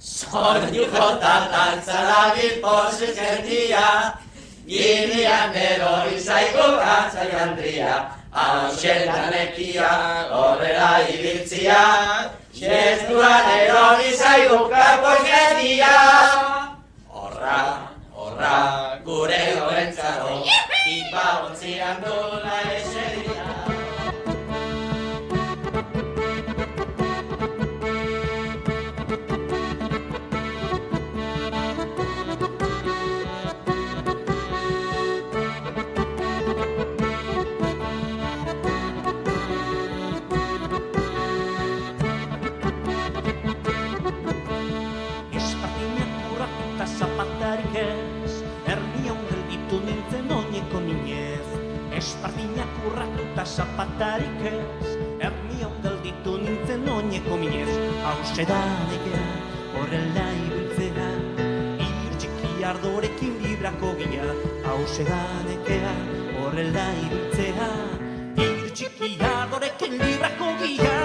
Soinukotan zarabil posesentia, ginean erori zaigu atzaiandria, hausetan ekia, horrela ibiltzia, xestuan erori zaigu posesentia. Horra, gure gorentzaro, ipa ontzian dula eseria. Zapatarik ez, ernion gelditu nintzen oineko minez. Espardinak urratuta zapatarik ez, ernion gelditu nintzen oineko minez. Hauze da negea, horrela ibiltzea, ilur txiki ardorekin librako gila. Hauze da negea, horrela ibiltzea, ilur txiki ardorekin librako gila.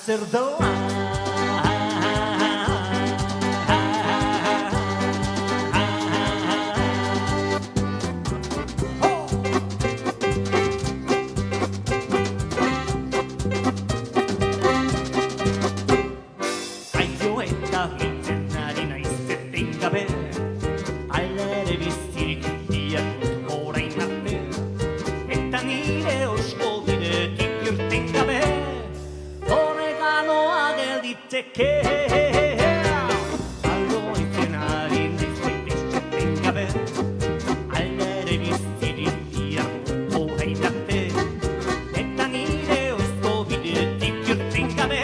Zer dela Aio eta hitzen ari naiz etengabe, alere biztirik diatut orain arte, eta nire osko bidetik irten gabe, Teke aldo itzen ari naiz esten gabe, alere biztirik diatut orain arte, eta nire osko bidetik irten gabe,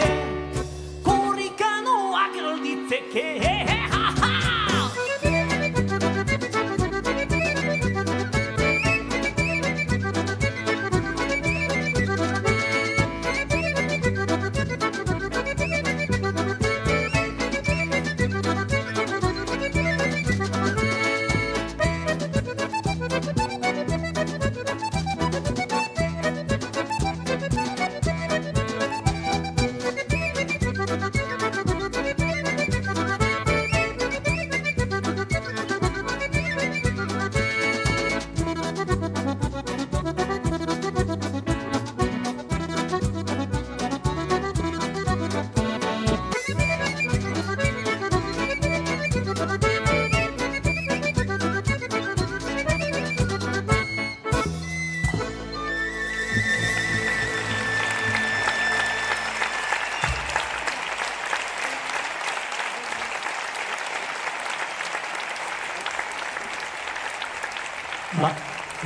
korrikanoa gelditzeke.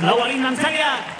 Lau harin dantzariak!